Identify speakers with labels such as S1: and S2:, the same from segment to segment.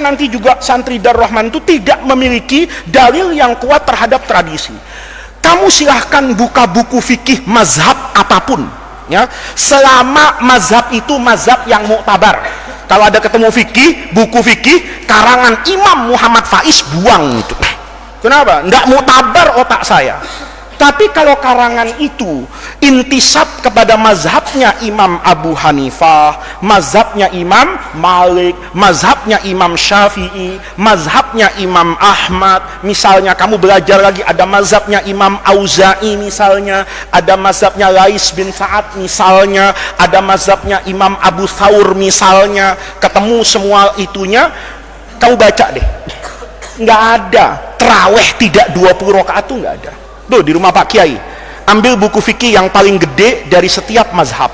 S1: nanti juga santri Darul Rahman itu tidak memiliki dalil yang kuat terhadap tradisi. Kamu silahkan buka buku fikih mazhab apapun, ya, selama mazhab itu mazhab yang muktabar. Kalau ada ketemu fikih, buku fikih karangan Imam Muhammad Faiz, buang itu. Kenapa? Nggak muktabar otak saya. Tapi kalau karangan itu intisab kepada mazhabnya Imam Abu Hanifah, mazhabnya Imam Malik, mazhabnya Imam Syafi'i, mazhabnya Imam Ahmad, misalnya kamu belajar lagi ada mazhabnya Imam Auza'i misalnya, ada mazhabnya Lais bin Sa'ad misalnya, ada mazhabnya Imam Abu Thawr misalnya, ketemu semua itunya, kamu baca deh. Nggak ada terawih tidak 20 rakaat tuh nggak ada. Tuh di rumah Pak Kiai, ambil buku fikih yang paling gede dari setiap mazhab,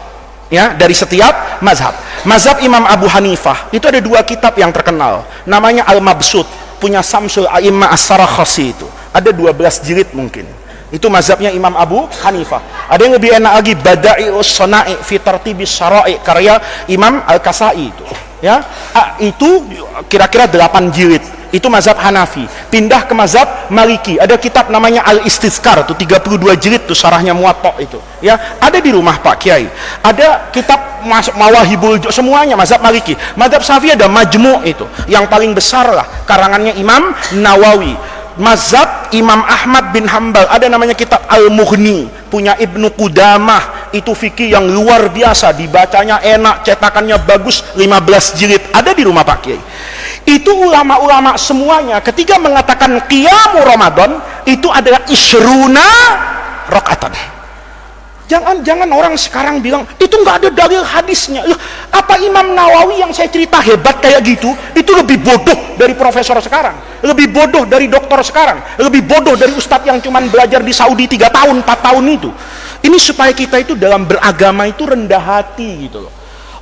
S1: ya, dari setiap mazhab. Mazhab Imam Abu Hanifah itu ada 2 kitab yang terkenal, namanya Al-Mabsut, punya Samsul A'immah As-Sarakhsi, itu ada 12 jilid mungkin. Itu mazhabnya Imam Abu Hanifah. Ada yang lebih enak lagi, Bada'i'us Sana'i fi Tartibis Syara'i, karya Imam Al-Kasai itu, ya, itu kira-kira 8 jilid. Itu mazhab Hanafi. Pindah ke mazhab Maliki, ada kitab namanya Al-Istizkar, itu 32 jilid tuh syarahnya Muwatta itu, ya, ada di rumah Pak Kiai. Ada kitab Mawahibul, semuanya mazhab Maliki. Mazhab Syafi'i ada Majmu' itu, yang paling besar lah, karangannya Imam Nawawi. Mazhab Imam Ahmad bin Hambal ada namanya kitab Al-Mughni, punya Ibnu Qudamah, itu fikih yang luar biasa, dibacanya enak, cetakannya bagus, 15 jilid, ada di rumah Pak Kiai. Itu ulama-ulama semuanya ketika mengatakan qiyamu Ramadan itu adalah isyruna rakaatan. Jangan orang sekarang bilang itu nggak ada dalil hadisnya. Apa Imam Nawawi yang saya cerita hebat kayak gitu itu lebih bodoh dari profesor sekarang, lebih bodoh dari dokter sekarang, lebih bodoh dari ustadz yang cuman belajar di Saudi 3 tahun 4 tahun itu. Ini supaya kita itu dalam beragama itu rendah hati gitu loh.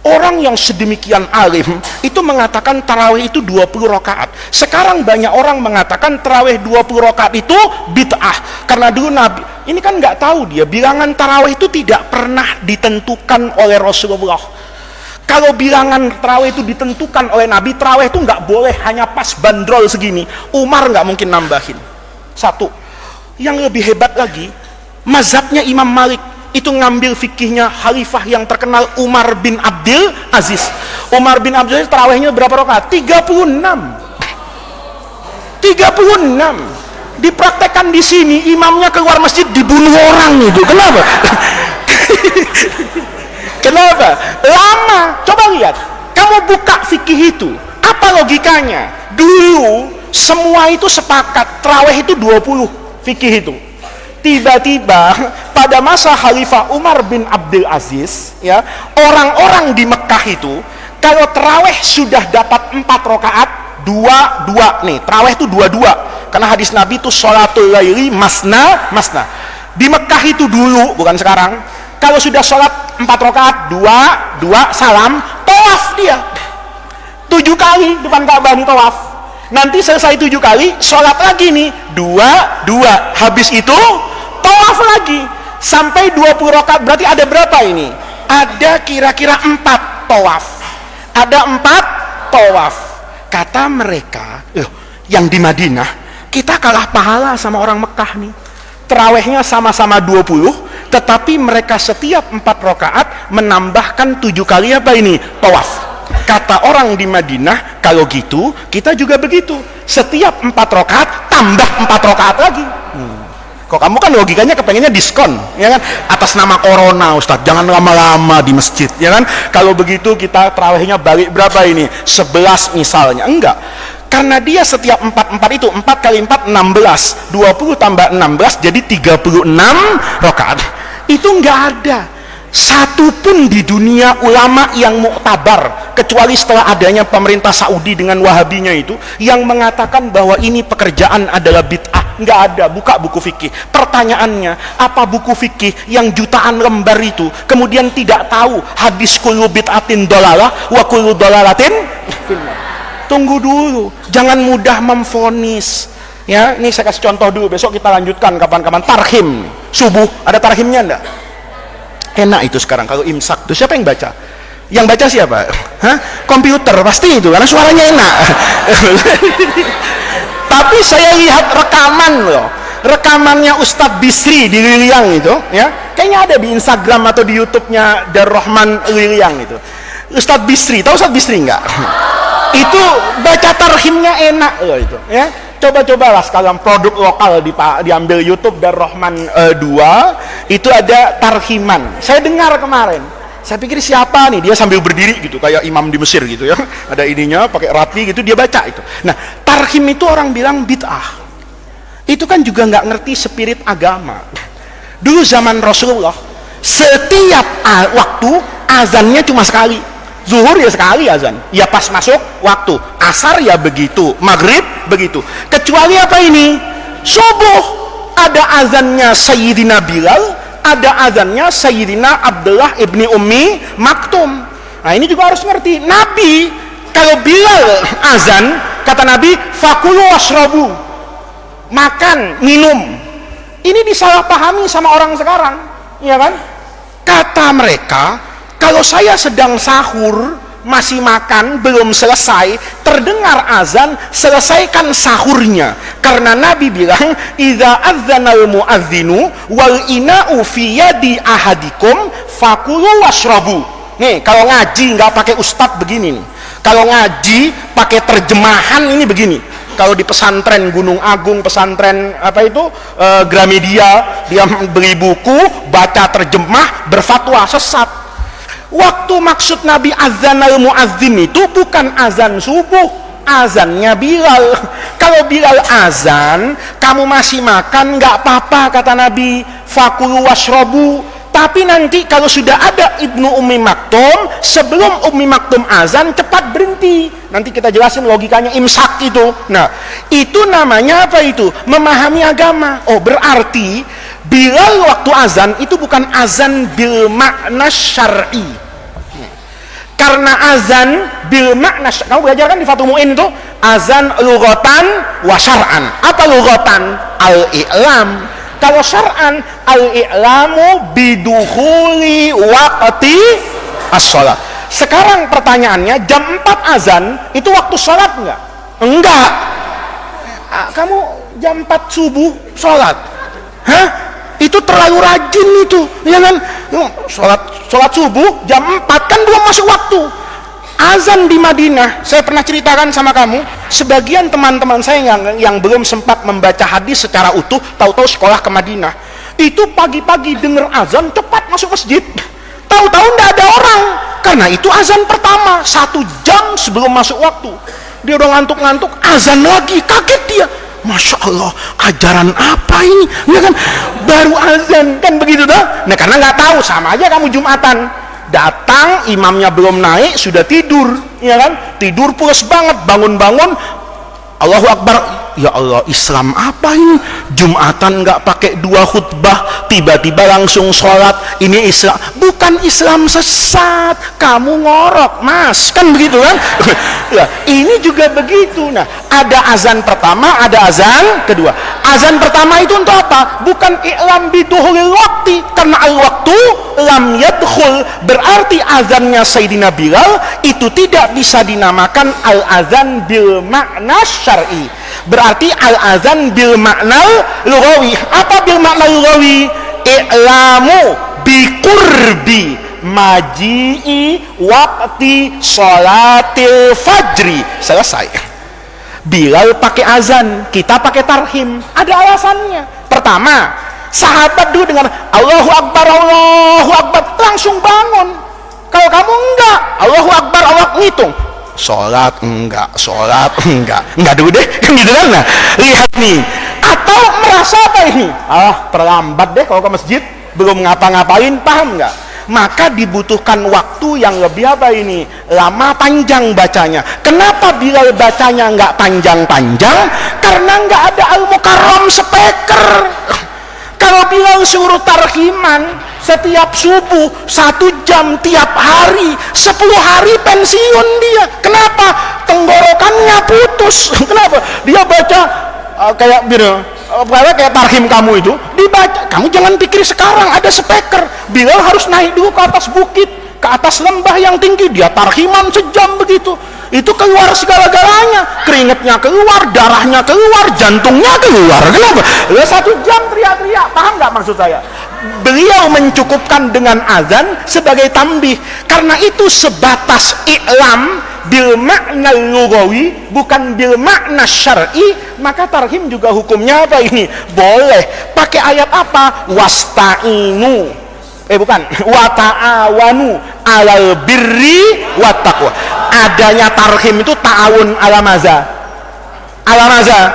S1: Orang yang sedemikian alim itu mengatakan tarawih itu 20 rakaat. Sekarang banyak orang mengatakan tarawih 20 rakaat itu bid'ah. Karena dulu Nabi, ini kan nggak tahu dia, bilangan tarawih itu tidak pernah ditentukan oleh Rasulullah. Kalau bilangan tarawih itu ditentukan oleh Nabi, tarawih itu nggak boleh hanya pas bandrol segini. Umar nggak mungkin nambahin. Satu. Yang lebih hebat lagi, mazhabnya Imam Malik itu ngambil fikihnya khalifah yang terkenal Umar bin Abdul Aziz. Umar bin Abdul Aziz tarawihnya berapa rakaat? 36. Dipraktekkan di sini, imamnya keluar masjid dibunuh orang itu. Kenapa? Kenapa? Lama. Coba lihat. Kamu buka fikih itu. Apa logikanya? Dulu semua itu sepakat tarawih itu 20 fikih itu. Tiba-tiba pada masa Khalifah Umar bin Abdul Aziz, ya, orang-orang di Mekah itu kalau tarawih sudah dapat 4 rakaat, 2 nih, tarawih itu 2 karena hadis Nabi itu sholatul laili masna. Di Mekah itu dulu, bukan sekarang, kalau sudah sholat 4 rakaat, 2 salam, tawaf dia 7 kali depan Ka'bah nih, tawaf. Nanti selesai 7 kali, sholat lagi nih 2, habis itu tawaf lagi sampai 20 rakaat. Berarti ada berapa ini? Ada kira-kira 4 tawaf. Ada 4 tawaf. Kata mereka, yang di Madinah kita kalah pahala sama orang Mekah nih. Terawihnya sama-sama 20, tetapi mereka setiap 4 rakaat menambahkan 7 kali apa ini? Tawaf. Kata orang di Madinah, kalau gitu kita juga begitu. Setiap 4 rakaat tambah 4 rakaat lagi. Kok kamu kan logikanya kepengennya diskon, ya kan? Atas nama corona, Ustadz, jangan lama-lama di masjid, ya kan? Kalau begitu kita tarawihnya balik berapa ini? 11 misalnya. Enggak. Karena dia setiap 4 itu, 4 kali 4 16, 20 tambah 16 jadi 36 rakaat. Itu enggak ada satu pun di dunia ulama yang muktabar, kecuali setelah adanya pemerintah Saudi dengan Wahabinya itu, yang mengatakan bahwa ini pekerjaan adalah bid'ah. Nggak ada. Buka buku fikih. Pertanyaannya, apa buku fikih yang jutaan lembar itu kemudian tidak tahu hadis kullu bid'atin dolalah wa kullu dolalatin? Tunggu dulu, jangan mudah memvonis. Ya, ini saya kasih contoh dulu, besok kita lanjutkan kapan-kapan. Tarhim subuh, ada tarhimnya enggak? Enak itu sekarang kalau imsak tuh, siapa yang baca? Yang baca siapa? Hah? Komputer pasti itu, karena suaranya enak. Tapi saya lihat rekaman loh, rekamannya Ustadz Bisri di Liliang itu, ya, kayaknya ada di Instagram atau di YouTube-nya Darrohman Liliang itu. Ustadz Bisri, tahu Ustadz Bisri nggak? Itu baca tarhimnya enak loh itu, ya. Coba-cobalah sekalian produk lokal diambil YouTube Darrohman 2, itu ada tarhiman. Saya dengar kemarin. Saya pikir siapa nih, dia sambil berdiri gitu kayak imam di Mesir gitu ya, ada ininya pakai rapi gitu, dia baca itu. Nah, tarhim itu orang bilang bid'ah, itu kan juga nggak ngerti spirit agama. Dulu zaman Rasulullah setiap waktu azannya cuma sekali, zuhur ya sekali azan, ya pas masuk waktu, asar ya begitu, maghrib begitu, kecuali apa ini, subuh ada azannya Sayyidina Bilal, ada azannya Sayyidina Abdullah ibni Ummi Maktum. Nah ini juga harus ngerti, Nabi kalau Bilal azan, kata Nabi fakulu washrabu, makan minum. Ini disalahpahami sama orang sekarang, ya kan? Kata mereka, kalau saya sedang sahur masih makan belum selesai, terdengar azan, selesaikan sahurnya, karena Nabi bilang idza adzanal muadzinu wal ina'u fi yadi ahadikum fakulu washrabu. Nih kalau ngaji nggak pakai ustadz begini nih, kalau ngaji pakai terjemahan ini begini. Kalau di pesantren Gunung Agung, pesantren apa itu Gramedia, dia beli buku, baca terjemah, berfatwa sesat. Waktu maksud Nabi azanal muazzin itu bukan azan subuh, azannya Bilal. Kalau Bilal azan, kamu masih makan nggak apa-apa kata Nabi, fakulu washrabu. Tapi nanti kalau sudah ada Ibnu Ummi Maktum, sebelum Ummi Maktum azan cepat berhenti. Nanti kita jelasin logikanya imsak itu. Nah, itu namanya apa itu? Memahami agama. Oh, berarti Bilal waktu azan itu bukan azan bil makna syar'i. Karena azan bil makna, kamu belajar kan di Fathul Mu'in itu azan lughatan wa syar'an. Apa lughatan? Al-i'lam. Kalau syar'an al-i'lamu bidukhuli waqti as-shalat. Sekarang pertanyaannya, jam 4 azan itu waktu sholat enggak? Enggak. Kamu jam 4 subuh sholat? Hah? Itu terlalu rajin itu, ya kan? Sholat subuh jam 4 kan belum masuk waktu. Azan di Madinah, saya pernah ceritakan sama kamu, sebagian teman-teman saya yang belum sempat membaca hadis secara utuh, tahu-tahu sekolah ke Madinah, itu pagi-pagi dengar azan cepat masuk masjid, tahu-tahu tidak ada orang, karena itu azan pertama 1 jam sebelum masuk waktu. Dia udah ngantuk-ngantuk, azan lagi, kaget dia, Masya Allah, ajaran apa ini? Ya kan, baru azan kan begitu dah. Nah karena nggak tahu, sama aja kamu Jumatan, datang imamnya belum naik sudah tidur, ya kan? Tidur pulas banget, bangun-bangun, Allahu Akbar. Ya Allah, Islam apa ini? Jumatan nggak pakai 2 khutbah, tiba-tiba langsung sholat. Ini Islam? Bukan Islam sesat, kamu ngorok mas, kan begitu kan? Ya, ini juga begitu. Nah, ada azan pertama, ada azan kedua. Azan pertama itu untuk apa? Bukan i'lam biduhulil waqti, karena al-waqtu lam yadkhul, berarti azannya Sayyidina Bilal itu tidak bisa dinamakan al-azan bil makna syar'i, berarti al-azan bil makna lughawi. Apa bil makna lughawi? I'lamu biqurbi maji'i waqti sholatil fajri. Selesai. Bilal pakai azan, kita pakai tarhim. Ada alasannya. Pertama, sahabat dulu dengar Allahu Akbar, Allahu Akbar, langsung bangun. Kalau kamu enggak, Allahu Akbar, Allah ngitung, sholat enggak dulu deh, kan gitu kan? Nah, lihat nih, atau merasa apa ini? Terlambat deh kalau ke masjid, belum ngapa-ngapain, paham enggak? Maka dibutuhkan waktu yang lebih apa ini? Lama panjang bacanya. Kenapa Bilal bacanya enggak panjang-panjang? Karena enggak ada al-mukarram speaker. Kalau Bilal suruh tarhiman setiap subuh 1 jam tiap hari, 10 hari pensiun dia. Kenapa? Tenggorokannya putus. Kenapa? Dia baca kayak tarhim kamu itu dibaca. Kamu jangan pikir sekarang ada speaker. Bilal harus naik dulu ke atas bukit, ke ke atas lembah yang tinggi, dia tarhiman sejam begitu. Itu keluar segala-galanya, keringetnya keluar, darahnya keluar, jantungnya keluar. Kenapa? 1 jam teriak-teriak. Paham nggak maksud saya? Beliau mencukupkan dengan azan sebagai tambih. Karena itu sebatas i'lam bil makna lughawi, bukan bil makna syar'i. Maka tarhim juga hukumnya apa ini? Boleh. Pakai ayat apa? Wasta'inu. Bukan, wa ta'awanu 'alal birri wat taqwa. Adanya tarhim itu ta'awun ala maza? Ala maza?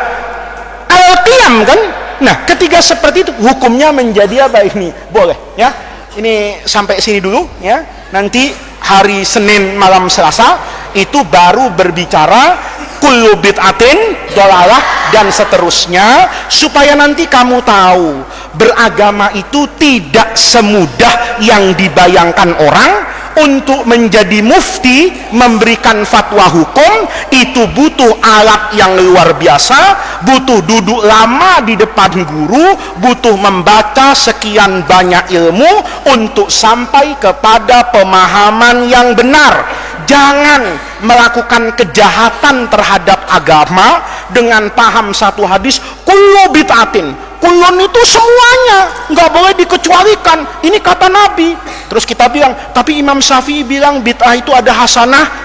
S1: Alal qiyam kan? Nah, ketika seperti itu hukumnya menjadi apa ini? Boleh, ya. Ini sampai sini dulu, ya. Nanti hari Senin malam Selasa itu baru berbicara kullu bid'atin dolalah dan seterusnya, supaya nanti kamu tahu beragama itu tidak semudah yang dibayangkan orang. Untuk menjadi mufti, memberikan fatwa hukum, itu butuh alat yang luar biasa, butuh duduk lama di depan guru, butuh membaca sekian banyak ilmu untuk sampai kepada pemahaman yang benar. Jangan melakukan kejahatan terhadap agama dengan paham satu hadis kullu bid'atin. Kulun itu semuanya, nggak boleh dikecualikan. Ini kata Nabi. Terus kita bilang, tapi Imam Syafi'i bilang bid'ah itu ada hasanah.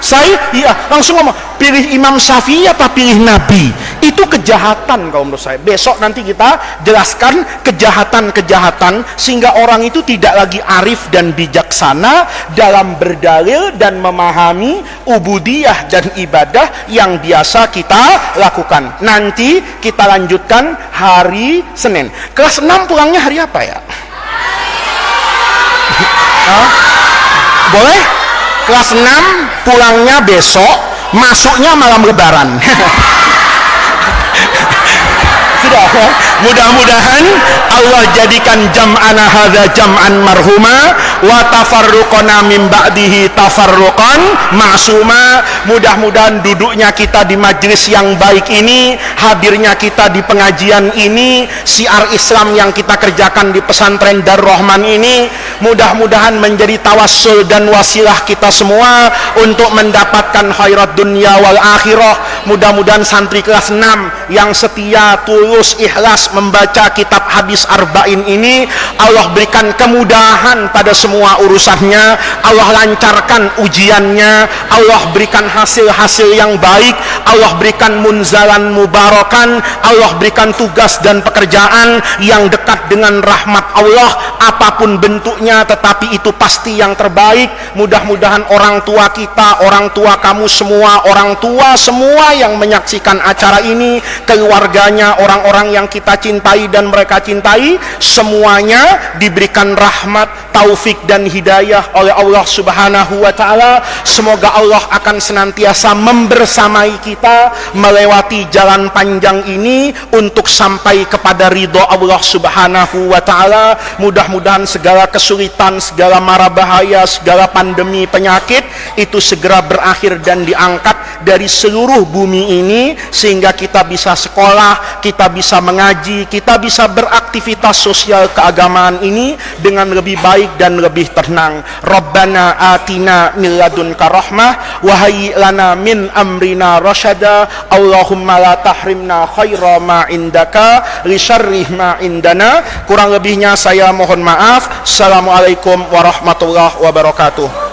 S1: Iya, langsung ngomong, pilih Imam Syafi'i apa pilih Nabi? Itu kejahatan kalau menurut saya. Besok nanti kita jelaskan kejahatan-kejahatan sehingga orang itu tidak lagi arif dan bijaksana dalam berdalil dan memahami ubudiyah dan ibadah yang biasa kita lakukan. Nanti kita lanjutkan hari Senin. Kelas 6 pulangnya hari apa ya? Boleh? Kelas 6 pulangnya besok, masuknya malam lebaran. Sudah, ya? Mudah-mudahan Allah jadikan jam'ana hadza jam'an marhuma wa tafarruqana min ba'dihi tafarruqan ma'suma. Mudah-mudahan duduknya kita di majelis yang baik ini, hadirnya kita di pengajian ini, syiar Islam yang kita kerjakan di pesantren Darul Rahman ini, mudah-mudahan menjadi tawassul dan wasilah kita semua untuk mendapatkan khairat dunia wal akhirah. Mudah-mudahan santri kelas 6 yang setia, tulus, ikhlas membaca kitab hadis arba'in ini, Allah berikan kemudahan pada semua urusannya, Allah lancarkan ujiannya, Allah berikan hasil-hasil yang baik, Allah berikan munzalan mubarakan, Allah berikan tugas dan pekerjaan yang dekat dengan rahmat Allah, apapun bentuknya tetapi itu pasti yang terbaik. Mudah-mudahan orang tua kita, orang tua kamu semua, orang tua semua yang menyaksikan acara ini, keluarganya, orang-orang yang kita cintai dan mereka cintai, semuanya diberikan rahmat, taufik dan hidayah oleh Allah Subhanahu wa taala. Semoga Allah akan senantiasa membersamai kita melewati jalan panjang ini untuk sampai kepada ridho Allah Subhanahu wa taala. Mudah-mudahan segala kesulitan, segala mara bahaya, segala pandemi penyakit itu segera berakhir dan diangkat dari seluruh bumi ini, sehingga kita bisa sekolah, kita bisa mengaji, kita bisa beraktivitas sosial keagamaan ini dengan lebih baik dan lebih tenang. Rabbana atina min ladunka rahmah wa hayyi lana min amrina rasyada. Allahumma la tahrimna khaira ma indaka li syarri ma indana. Kurang lebihnya saya mohon maaf. Assalamualaikum warahmatullahi wabarakatuh.